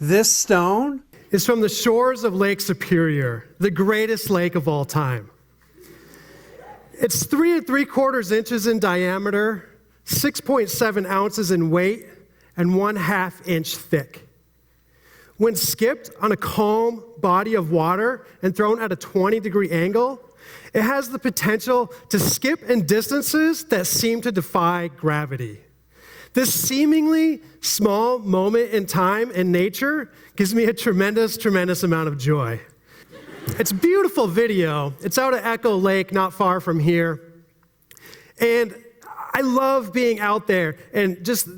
This stone is from the shores of Lake Superior, the greatest lake of all time. It's 3 3/4 inches in diameter, 6.7 ounces in weight, and 1/2 inch thick. When skipped on a calm body of water and thrown at a 20-degree angle, it has the potential to skip in distances that seem to defy gravity. This seemingly small moment in time in nature gives me a tremendous, tremendous amount of joy. It's a beautiful video. It's out at Echo Lake, not far from here. And I love being out there, and just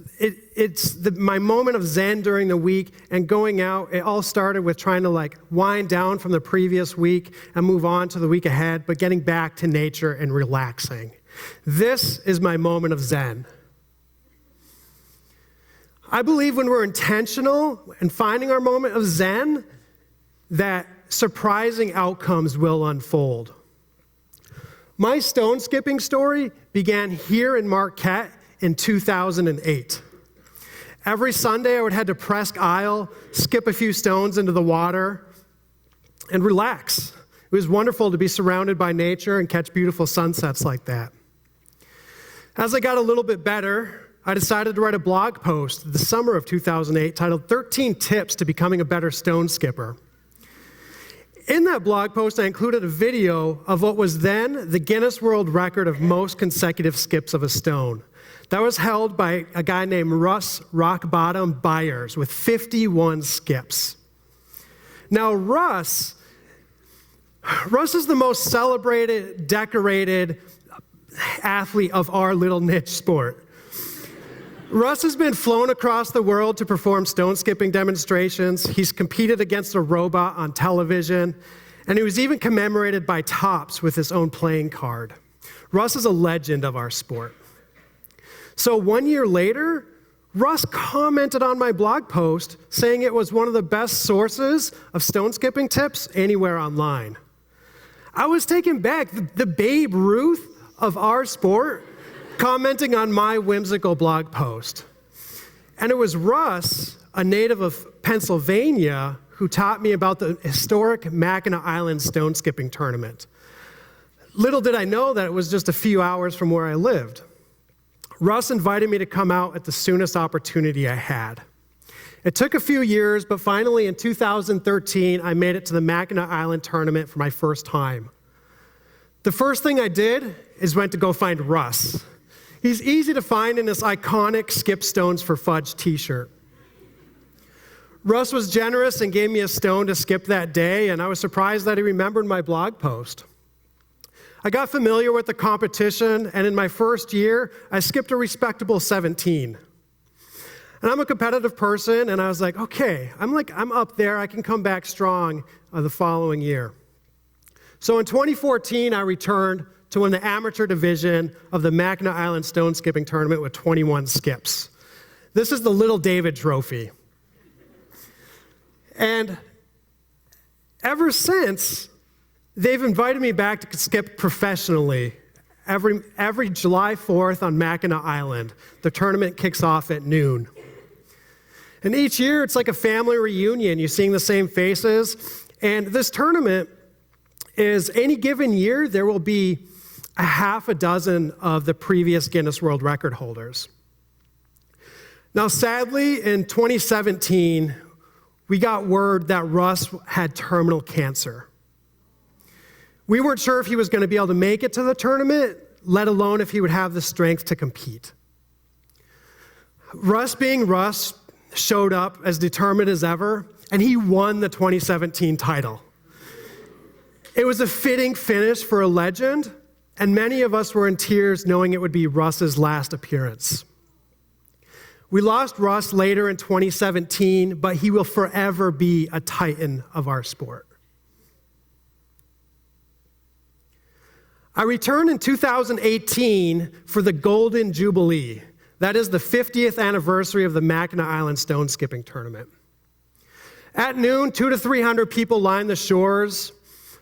my moment of zen during the week and going out. It all started with trying to wind down from the previous week and move on to the week ahead, but getting back to nature and relaxing. This is my moment of zen. I believe when we're intentional and finding our moment of zen, that surprising outcomes will unfold. My stone skipping story began here in Marquette in 2008. Every Sunday, I would head to Presque Isle, skip a few stones into the water, and relax. It was wonderful to be surrounded by nature and catch beautiful sunsets like that. As I got a little bit better, I decided to write a blog post the summer of 2008 titled 13 Tips to Becoming a Better Stone Skipper. In that blog post, I included a video of what was then the Guinness World Record of most consecutive skips of a stone. That was held by a guy named Russ Rock Bottom Byers with 51 skips. Now, Russ is the most celebrated, decorated athlete of our little niche sport. Russ has been flown across the world to perform stone skipping demonstrations. He's competed against a robot on television, and he was even commemorated by Topps with his own playing card. Russ is a legend of our sport. So 1 year later, Russ commented on my blog post saying it was one of the best sources of stone skipping tips anywhere online. I was taken back. The Babe Ruth of our sport commenting on my whimsical blog post. And it was Russ, a native of Pennsylvania, who taught me about the historic Mackinac Island stone skipping tournament. Little did I know that it was just a few hours from where I lived. Russ invited me to come out at the soonest opportunity I had. It took a few years, but finally in 2013, I made it to the Mackinac Island tournament for my first time. The first thing I did is went to go find Russ. He's easy to find in this iconic Skip Stones for Fudge t-shirt. Russ was generous and gave me a stone to skip that day, and I was surprised that he remembered my blog post. I got familiar with the competition, and in my first year, I skipped a respectable 17. And I'm a competitive person, and I was like, okay, I'm up there, I can come back strong the following year. So in 2014, I returned to win the amateur division of the Mackinac Island Stone Skipping Tournament with 21 skips. This is the Little David Trophy. And ever since, they've invited me back to skip professionally every July 4th on Mackinac Island. The tournament kicks off at noon. And each year, it's like a family reunion. You're seeing the same faces. And this tournament is, any given year, there will be a half a dozen of the previous Guinness World Record holders. Now, sadly, in 2017, we got word that Russ had terminal cancer. We weren't sure if he was going to be able to make it to the tournament, let alone if he would have the strength to compete. Russ, being Russ, showed up as determined as ever, and he won the 2017 title. It was a fitting finish for a legend, and many of us were in tears knowing it would be Russ's last appearance. We lost Russ later in 2017, but he will forever be a titan of our sport. I returned in 2018 for the Golden Jubilee. That is the 50th anniversary of the Mackinac Island Stone Skipping Tournament. At noon, 200 to 300 people line the shores.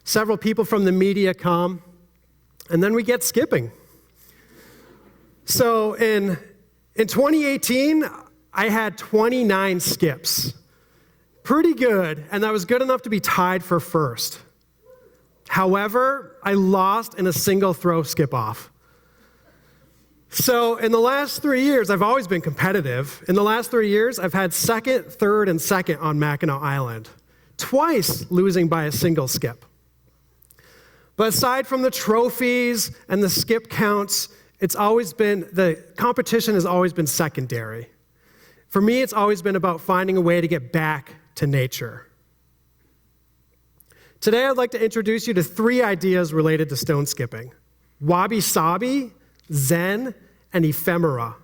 Several people from the media come, and then we get skipping. So in 2018, I had 29 skips. Pretty good, and that was good enough to be tied for first. However, I lost in a single throw skip-off. So in the last 3 years, I've always been competitive. In the last 3 years, I've had second, third, and second on Mackinac Island, twice losing by a single skip. But aside from the trophies and the skip counts, the competition has always been secondary. For me, it's always been about finding a way to get back to nature. Today, I'd like to introduce you to 3 ideas related to stone skipping: wabi-sabi, Zen, and ephemera.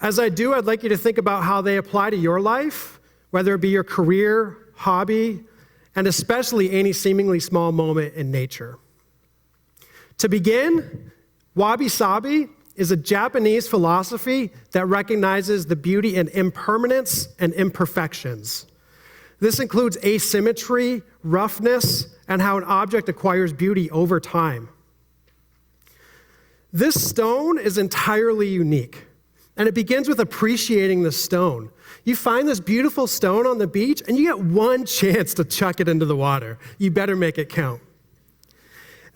As I do, I'd like you to think about how they apply to your life, whether it be your career, hobby, and especially any seemingly small moment in nature. To begin, wabi-sabi is a Japanese philosophy that recognizes the beauty in impermanence and imperfections. This includes asymmetry, roughness, and how an object acquires beauty over time. This stone is entirely unique, and it begins with appreciating the stone. You find this beautiful stone on the beach, and you get one chance to chuck it into the water. You better make it count.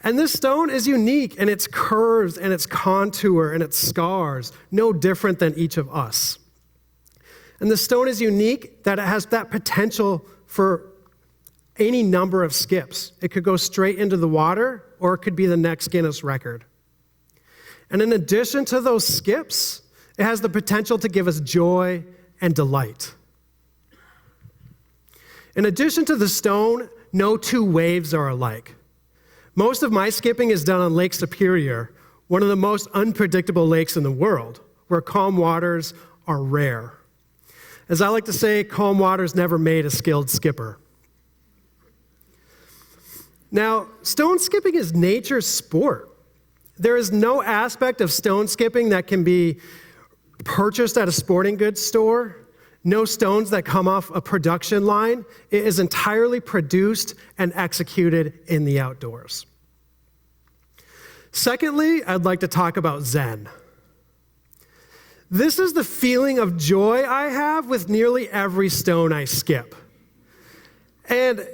And this stone is unique in its curves and its contour and its scars, no different than each of us. And the stone is unique that it has that potential for any number of skips. It could go straight into the water, or it could be the next Guinness record. And in addition to those skips, it has the potential to give us joy and delight. In addition to the stone, no 2 waves are alike. Most of my skipping is done on Lake Superior, one of the most unpredictable lakes in the world, where calm waters are rare. As I like to say, calm waters never made a skilled skipper. Now, stone skipping is nature's sport. There is no aspect of stone skipping that can be purchased at a sporting goods store. No stones that come off a production line. It is entirely produced and executed in the outdoors. Secondly, I'd like to talk about Zen. This is the feeling of joy I have with nearly every stone I skip. And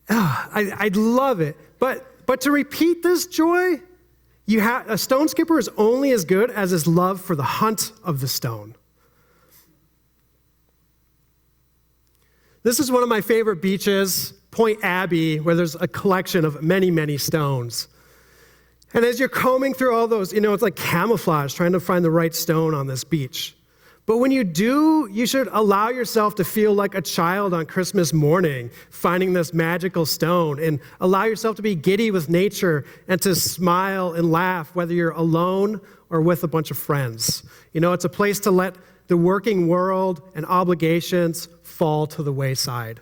I love it. But to repeat this joy, a stone skipper is only as good as his love for the hunt of the stone. This is one of my favorite beaches, Point Abbey, where there's a collection of many, many stones. And as you're combing through all those, it's like camouflage, trying to find the right stone on this beach. But when you do, you should allow yourself to feel like a child on Christmas morning, finding this magical stone, and allow yourself to be giddy with nature and to smile and laugh, whether you're alone or with a bunch of friends. It's a place to let the working world and obligations fall to the wayside.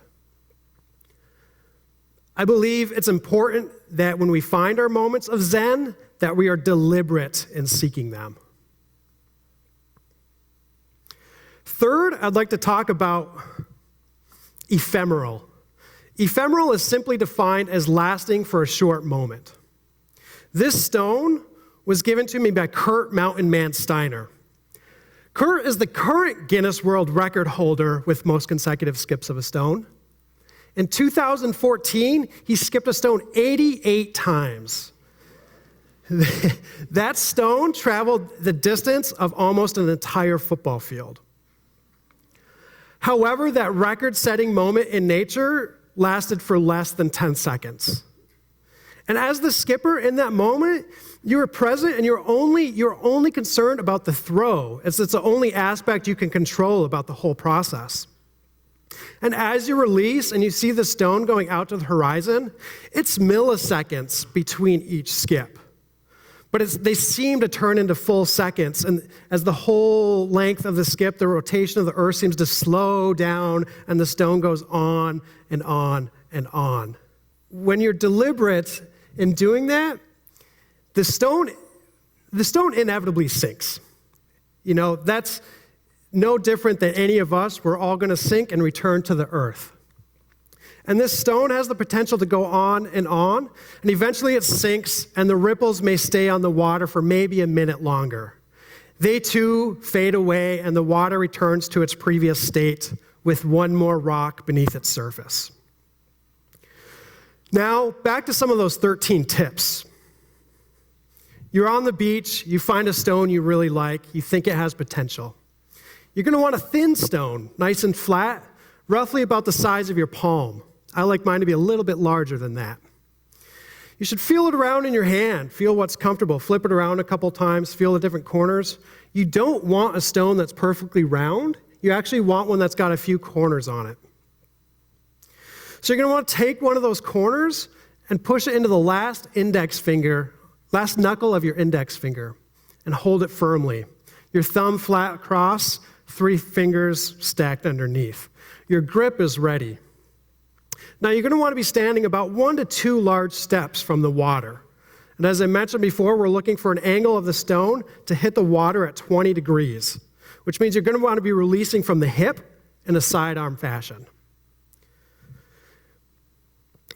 I believe it's important that when we find our moments of Zen, that we are deliberate in seeking them. Third, I'd like to talk about ephemeral. Ephemeral is simply defined as lasting for a short moment. This stone was given to me by Kurt Mountain Man Steiner. Kurt is the current Guinness World Record holder with most consecutive skips of a stone. In 2014, he skipped a stone 88 times. That stone traveled the distance of almost an entire football field. However, that record-setting moment in nature lasted for less than 10 seconds. And as the skipper in that moment, you were present and you're only concerned about the throw, as it's the only aspect you can control about the whole process. And as you release and you see the stone going out to the horizon, it's milliseconds between each skip. But they seem to turn into full seconds. And as the whole length of the skip, the rotation of the earth seems to slow down and the stone goes on and on and on. When you're deliberate in doing that, the stone inevitably sinks. That's no different than any of us. We're all going to sink and return to the earth. And this stone has the potential to go on, and eventually it sinks, and the ripples may stay on the water for maybe a minute longer. They too fade away, and the water returns to its previous state with one more rock beneath its surface. Now, back to some of those 13 tips. You're on the beach, you find a stone you really like, you think it has potential. You're going to want a thin stone, nice and flat, roughly about the size of your palm. I like mine to be a little bit larger than that. You should feel it around in your hand, feel what's comfortable, flip it around a couple times, feel the different corners. You don't want a stone that's perfectly round. You actually want one that's got a few corners on it. So you're going to want to take one of those corners and push it into the last knuckle of your index finger, and hold it firmly. Your thumb flat across, 3 fingers stacked underneath. Your grip is ready. Now you're going to want to be standing about 1 to 2 large steps from the water. And as I mentioned before, we're looking for an angle of the stone to hit the water at 20 degrees, which means you're going to want to be releasing from the hip in a sidearm fashion.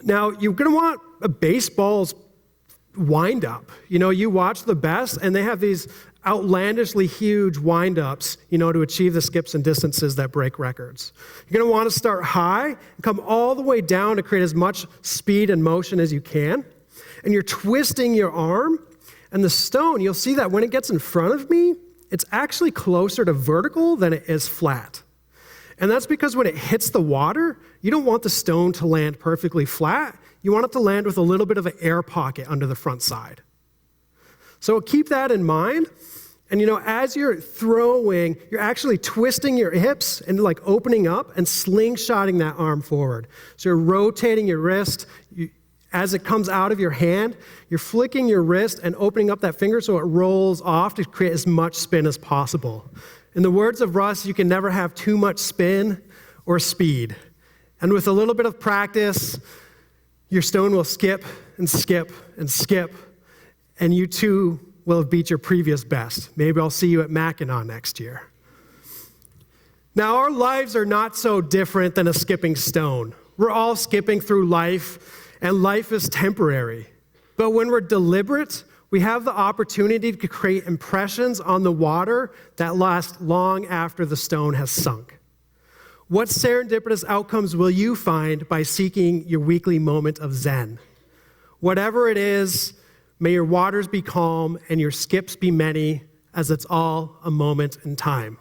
Now, you're going to want a baseball's wind-up. You watch the best, and they have these outlandishly huge wind-ups, to achieve the skips and distances that break records. You're going to want to start high and come all the way down to create as much speed and motion as you can. And you're twisting your arm, and the stone, you'll see that when it gets in front of me, it's actually closer to vertical than it is flat. And that's because when it hits the water, you don't want the stone to land perfectly flat. You want it to land with a little bit of an air pocket under the front side. So keep that in mind. And as you're throwing, you're actually twisting your hips and opening up and slingshotting that arm forward. So you're rotating your wrist. As it comes out of your hand, you're flicking your wrist and opening up that finger so it rolls off to create as much spin as possible. In the words of Russ, you can never have too much spin or speed. And with a little bit of practice, your stone will skip and skip and skip, and you too will have beat your previous best. Maybe I'll see you at Mackinac next year. Now, our lives are not so different than a skipping stone. We're all skipping through life, and life is temporary. But when we're deliberate, we have the opportunity to create impressions on the water that last long after the stone has sunk. What serendipitous outcomes will you find by seeking your weekly moment of Zen? Whatever it is, may your waters be calm and your skips be many, as it's all a moment in time.